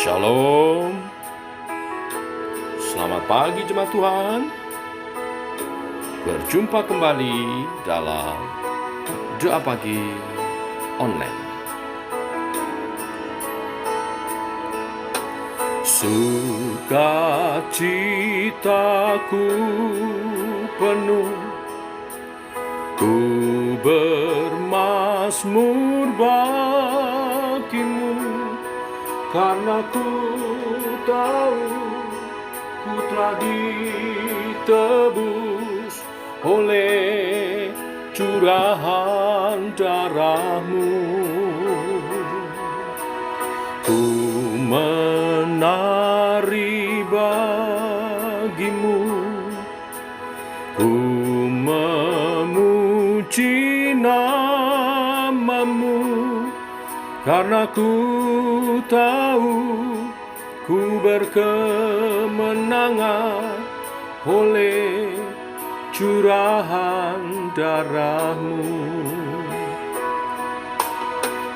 Shalom. Selamat pagi jemaat Tuhan. Berjumpa kembali dalam doa pagi online. Sukacitaku penuh, ku bermazmur bagimu, karena ku tahu ku telah ditebus oleh curahan darahmu. Ku menari bagimu, ku memuji namamu, karena ku tahu ku berkemenangan oleh curahan darahmu.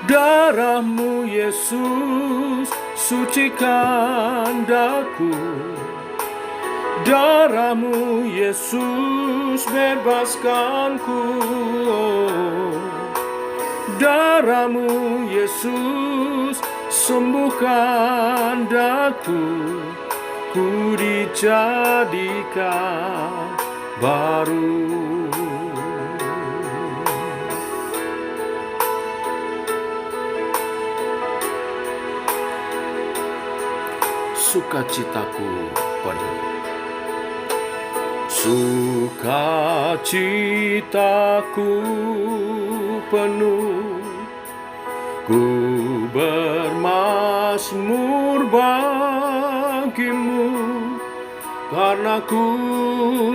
Darahmu Yesus sucikan daku, darahmu Yesus bebaskanku. Darahmu Yesus sembuhkan daku, ku dijadikan baru. Sukacitaku penuh, sukacitaku penuh, ku bermazmur bagimu, karena ku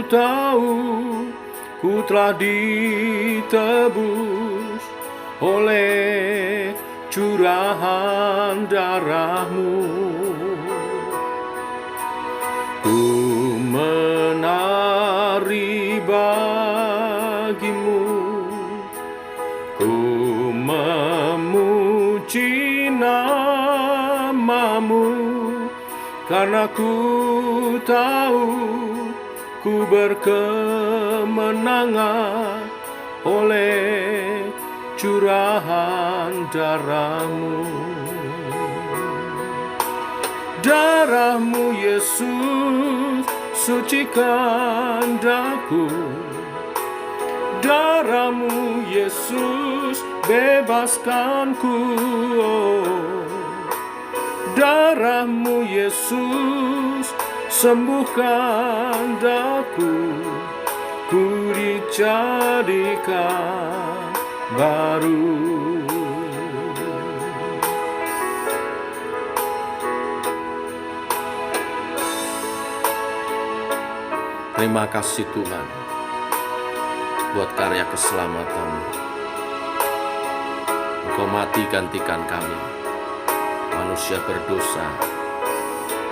tahu ku telah ditebus oleh curahan darahmu. Ku menari bagimu, ku memuji namamu, karena ku tahu ku berkemenangan oleh curahan darahmu. Darahmu Yesus sucikan daku, darahmu Yesus bebaskanku. Darahmu Yesus sembuhkan daku, ku dijadikan baru. Terima kasih Tuhan buat karya keselamatan. Engkau mati gantikan kami, manusia berdosa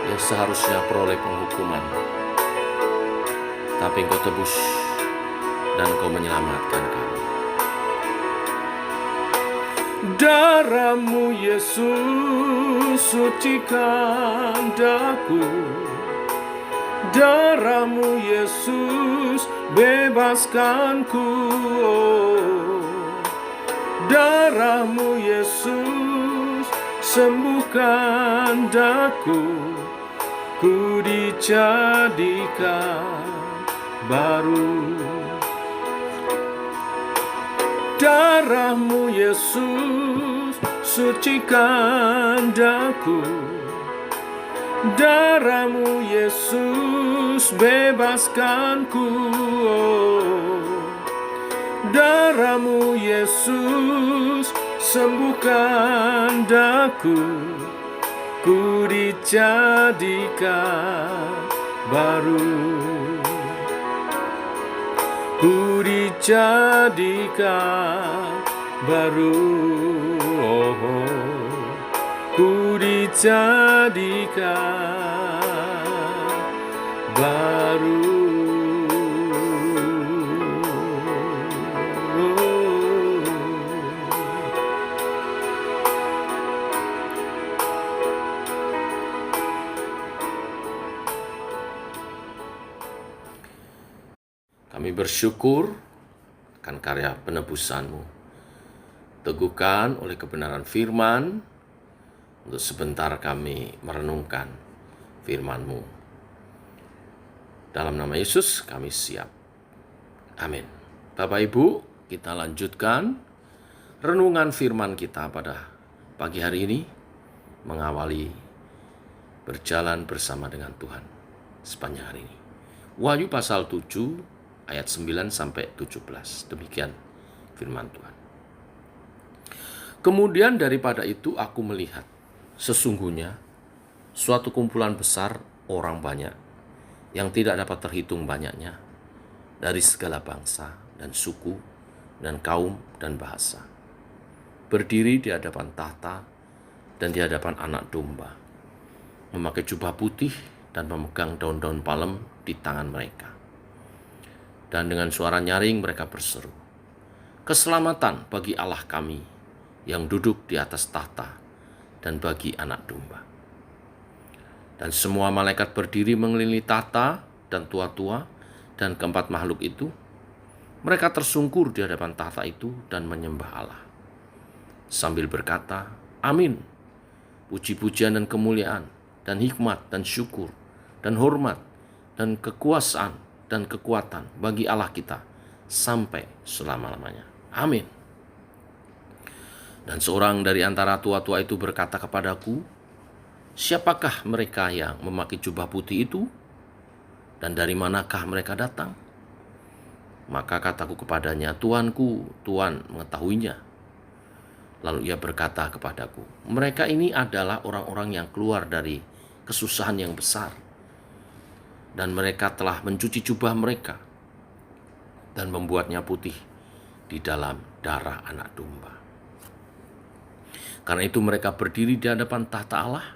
yang seharusnya peroleh penghukuman, tapi Engkau tebus dan Engkau menyelamatkan kami. Darahmu Yesus sucikan daku, darahmu Yesus bebaskanku. Darahmu Yesus sembuhkan daku, ku dijadikan baru. Darahmu Yesus sucikan daku, darahmu Yesus bebaskanku. Darahmu Yesus sembuhkan daku, ku dijadikan baru. Ku dijadikan baru. Ku dijadikan baru. bersyukur akan karya penebusan-Mu. Teguhkan oleh kebenaran firman, untuk sebentar kami merenungkan firman-Mu. Dalam nama Yesus kami siap. Amin. Bapak Ibu, kita lanjutkan renungan firman kita pada pagi hari ini, mengawali berjalan bersama dengan Tuhan sepanjang hari ini. Wahyu pasal 7 ayat 9 sampai 17. Demikian firman Tuhan. Kemudian daripada itu aku melihat, sesungguhnya suatu kumpulan besar orang banyak yang tidak dapat terhitung banyaknya, dari segala bangsa dan suku dan kaum dan bahasa, berdiri di hadapan tahta dan di hadapan Anak Domba, memakai jubah putih dan memegang daun-daun palem di tangan mereka. Dan dengan suara nyaring mereka berseru, "Keselamatan bagi Allah kami yang duduk di atas tahta dan bagi Anak Domba." Dan semua malaikat berdiri mengelilingi tahta dan tua-tua dan keempat makhluk itu. Mereka tersungkur di hadapan tahta itu dan menyembah Allah, sambil berkata, "Amin. Puji-pujian dan kemuliaan dan hikmat dan syukur dan hormat dan kekuasaan dan kekuatan bagi Allah kita sampai selama-lamanya. Amin." Dan seorang dari antara tua-tua itu berkata kepadaku, "Siapakah mereka yang memakai jubah putih itu? Dan dari manakah mereka datang?" Maka kataku kepadanya, "Tuanku, Tuhan mengetahuinya." Lalu ia berkata kepadaku, "Mereka ini adalah orang-orang yang keluar dari kesusahan yang besar, dan mereka telah mencuci jubah mereka dan membuatnya putih di dalam darah Anak Domba. Karena itu mereka berdiri di hadapan tahta Allah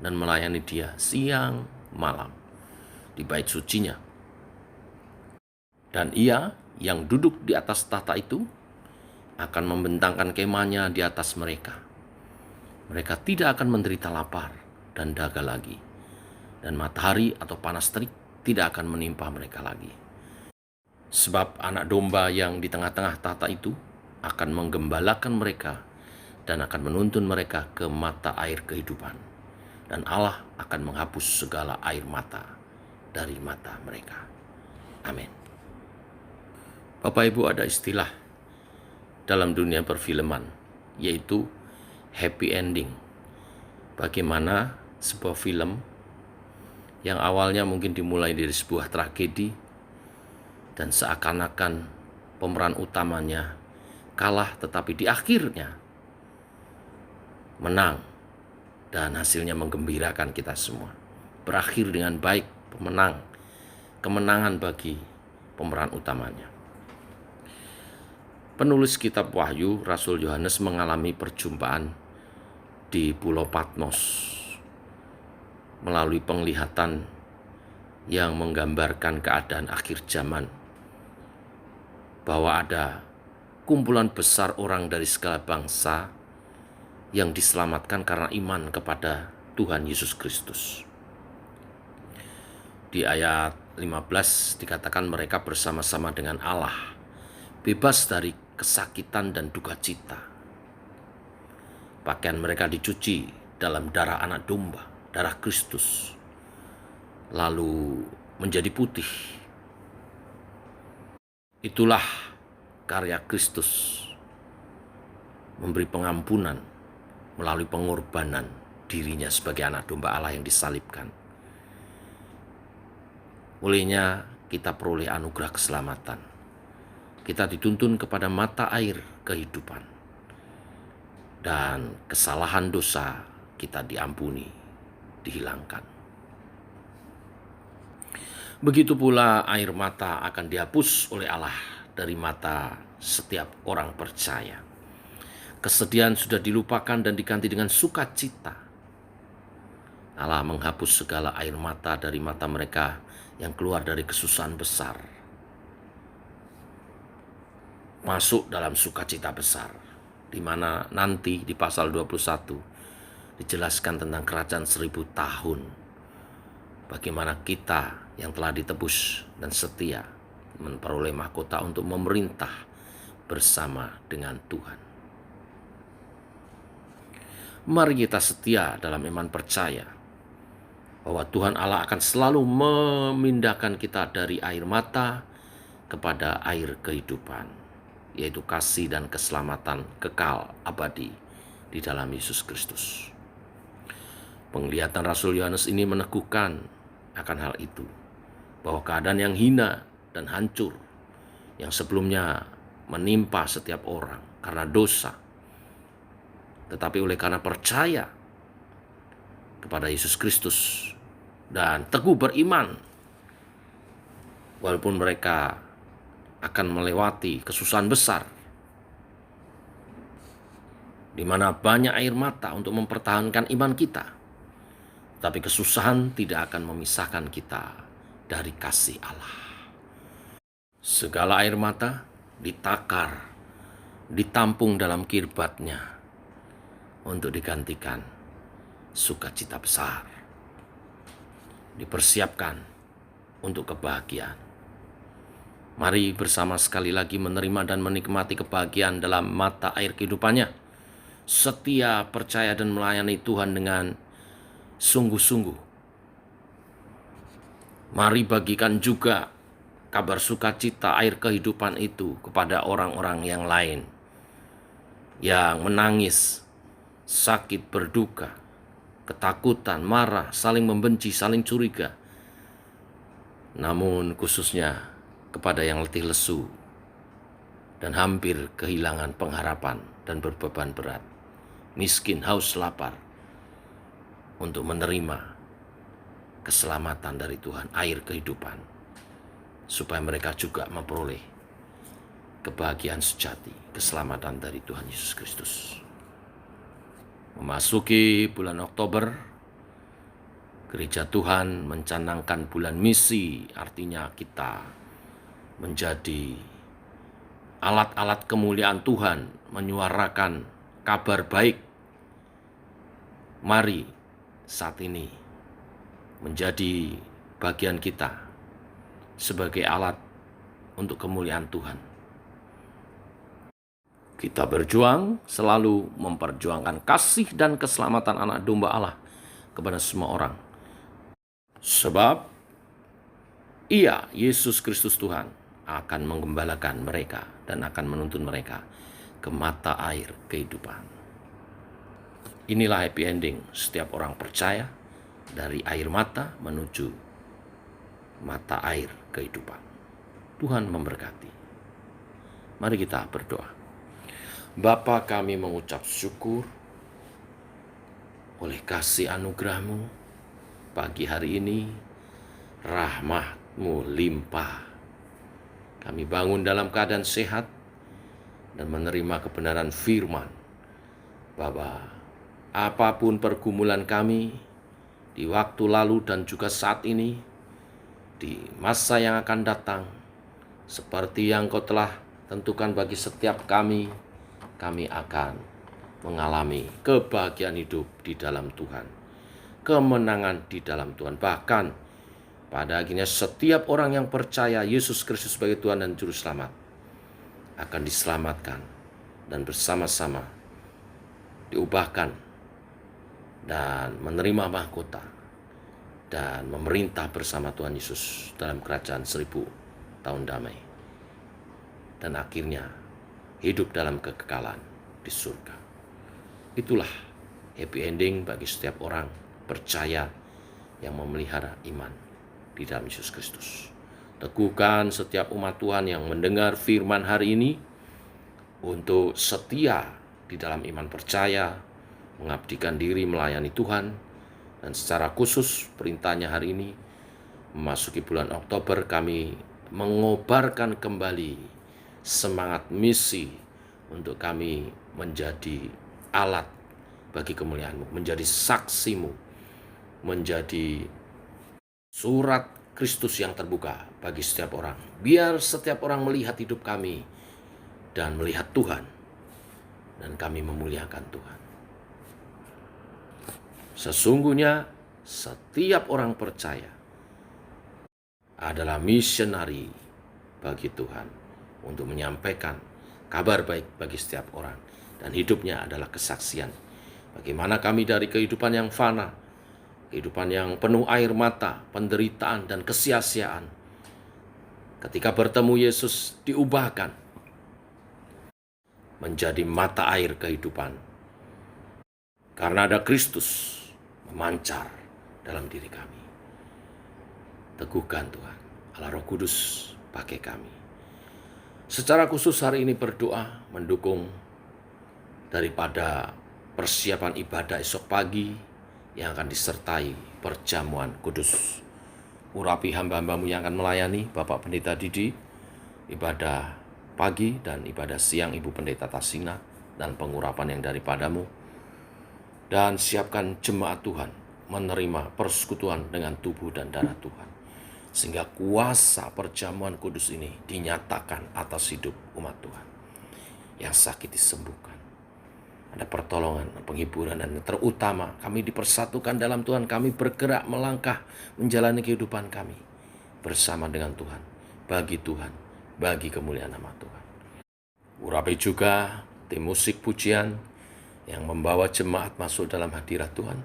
dan melayani Dia siang malam di bait sucinya. Dan Ia yang duduk di atas tahta itu akan membentangkan kemahnya di atas mereka. Mereka tidak akan menderita lapar dan dahaga lagi, dan matahari atau panas terik tidak akan menimpa mereka lagi. Sebab Anak Domba yang di tengah-tengah tahta itu akan menggembalakan mereka dan akan menuntun mereka ke mata air kehidupan. Dan Allah akan menghapus segala air mata dari mata mereka. Amin. Bapak Ibu, ada istilah dalam dunia perfilman, yaitu happy ending. Bagaimana sebuah film yang awalnya mungkin dimulai dari sebuah tragedi dan seakan-akan pemeran utamanya kalah, tetapi di akhirnya menang dan hasilnya menggembirakan kita semua. Berakhir dengan baik, kemenangan bagi pemeran utamanya. Penulis kitab Wahyu, Rasul Yohanes, mengalami perjumpaan di Pulau Patmos melalui penglihatan yang menggambarkan keadaan akhir zaman, bahwa ada kumpulan besar orang dari segala bangsa yang diselamatkan karena iman kepada Tuhan Yesus Kristus. Di ayat 15 dikatakan mereka bersama-sama dengan Allah, bebas dari kesakitan dan duka cita. Pakaian mereka dicuci dalam darah Anak Domba, darah Kristus, lalu menjadi putih. Itulah karya Kristus, memberi pengampunan melalui pengorbanan dirinya sebagai Anak Domba Allah yang disalibkan. Olehnya kita peroleh anugerah keselamatan. Kita dituntun kepada mata air kehidupan, dan kesalahan dosa kita diampuni, dihilangkan. Begitu pula air mata akan dihapus oleh Allah dari mata setiap orang percaya. Kesedihan sudah dilupakan dan diganti dengan sukacita. Allah menghapus segala air mata dari mata mereka yang keluar dari kesusahan besar, masuk dalam sukacita besar, di mana nanti di pasal 21 dijelaskan tentang kerajaan 1000 tahun. Bagaimana kita yang telah ditebus dan setia memperoleh mahkota untuk memerintah bersama dengan Tuhan. Mari kita setia dalam iman percaya bahwa Tuhan Allah akan selalu memindahkan kita dari air mata kepada air kehidupan, yaitu kasih dan keselamatan kekal abadi di dalam Yesus Kristus. Penglihatan Rasul Yohanes ini meneguhkan akan hal itu, bahwa keadaan yang hina dan hancur yang sebelumnya menimpa setiap orang karena dosa, tetapi oleh karena percaya kepada Yesus Kristus dan teguh beriman, walaupun mereka akan melewati kesusahan besar, di mana banyak air mata untuk mempertahankan iman kita, tapi kesusahan tidak akan memisahkan kita dari kasih Allah. Segala air mata ditakar, ditampung dalam kirbatnya untuk digantikan sukacita besar, dipersiapkan untuk kebahagiaan. Mari bersama sekali lagi menerima dan menikmati kebahagiaan dalam mata air kehidupannya. Setia, percaya, dan melayani Tuhan dengan sungguh-sungguh. Mari bagikan juga kabar sukacita air kehidupan itu kepada orang-orang yang lain yang menangis, sakit, berduka, ketakutan, marah, saling membenci, saling curiga. Namun khususnya kepada yang letih lesu dan hampir kehilangan pengharapan dan berbeban berat, miskin, haus, lapar, untuk menerima keselamatan dari Tuhan, air kehidupan, supaya mereka juga memperoleh kebahagiaan sejati, keselamatan dari Tuhan Yesus Kristus. Memasuki bulan Oktober, Gereja Tuhan mencanangkan bulan misi, artinya kita menjadi alat-alat kemuliaan Tuhan, menyuarakan kabar baik. Mari saat ini menjadi bagian kita sebagai alat untuk kemuliaan Tuhan. Kita berjuang selalu memperjuangkan kasih dan keselamatan anak domba Allah kepada semua orang. Sebab Ia, Yesus Kristus Tuhan, akan menggembalakan mereka dan akan menuntun mereka ke mata air kehidupan. Inilah happy ending setiap orang percaya, dari air mata menuju mata air kehidupan. Tuhan memberkati. Mari kita berdoa. Bapa, kami mengucap syukur oleh kasih anugerah-Mu pagi hari ini, rahmat-Mu limpah. Kami bangun dalam keadaan sehat dan menerima kebenaran firman, bahwa apapun pergumulan kami di waktu lalu dan juga saat ini, di masa yang akan datang, seperti yang Kau telah tentukan bagi setiap kami akan mengalami kebahagiaan hidup di dalam Tuhan, kemenangan di dalam Tuhan. Bahkan pada akhirnya setiap orang yang percaya Yesus Kristus sebagai Tuhan dan Juru Selamat akan diselamatkan dan bersama-sama diubahkan dan menerima mahkota dan memerintah bersama Tuhan Yesus dalam kerajaan 1000 tahun damai, dan akhirnya hidup dalam kekekalan di surga. Itulah happy ending bagi setiap orang percaya yang memelihara iman di dalam Yesus Kristus. Teguhkan setiap umat Tuhan yang mendengar firman hari ini untuk setia di dalam iman percaya, mengabdikan diri melayani Tuhan, dan secara khusus perintahnya hari ini memasuki bulan Oktober, kami mengobarkan kembali semangat misi untuk kami menjadi alat bagi kemuliaan-Mu, menjadi saksi-Mu, menjadi surat Kristus yang terbuka bagi setiap orang. Biar setiap orang melihat hidup kami dan melihat Tuhan, dan kami memuliakan Tuhan. Sesungguhnya setiap orang percaya adalah misionari bagi Tuhan untuk menyampaikan kabar baik bagi setiap orang. Dan hidupnya adalah kesaksian. Bagaimana kami dari kehidupan yang fana, kehidupan yang penuh air mata, penderitaan, dan kesia-siaan, ketika bertemu Yesus diubahkan menjadi mata air kehidupan. Karena ada Kristus memancar dalam diri kami. Teguhkan Tuhan, Allah Roh Kudus pakai kami. Secara khusus hari ini berdoa mendukung daripada persiapan ibadah esok pagi yang akan disertai perjamuan kudus. Urapi hamba-hambamu yang akan melayani, Bapak Pendeta Didi, ibadah pagi dan ibadah siang Ibu Pendeta Tasina, dan pengurapan yang daripadamu. Dan siapkan jemaat Tuhan menerima persekutuan dengan tubuh dan darah Tuhan. Sehingga kuasa perjamuan kudus ini dinyatakan atas hidup umat Tuhan. Yang sakit disembuhkan. Ada pertolongan, penghiburan, dan terutama kami dipersatukan dalam Tuhan. Kami bergerak melangkah menjalani kehidupan kami bersama dengan Tuhan, bagi Tuhan, bagi kemuliaan nama Tuhan. Urapi juga tim musik pujian yang membawa jemaat masuk dalam hadirat Tuhan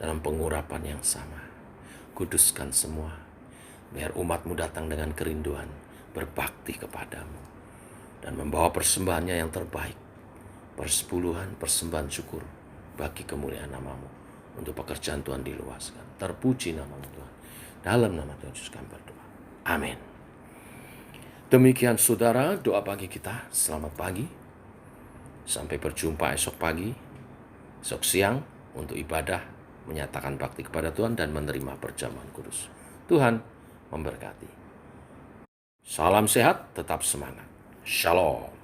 dalam pengurapan yang sama. Kuduskan semua, biar umat-Mu datang dengan kerinduan berbakti kepadamu dan membawa persembahannya yang terbaik, persepuluhan, persembahan syukur bagi kemuliaan nama-Mu, untuk pekerjaan Tuhan diluaskan. Terpuji nama-Mu Tuhan. Dalam nama Tuhan Yesus kami berdoa. Amin. Demikian saudara doa pagi kita. Selamat pagi. Sampai berjumpa esok pagi, esok siang untuk ibadah, menyatakan bakti kepada Tuhan dan menerima perjamuan kudus. Tuhan memberkati. Salam sehat, tetap semangat. Shalom.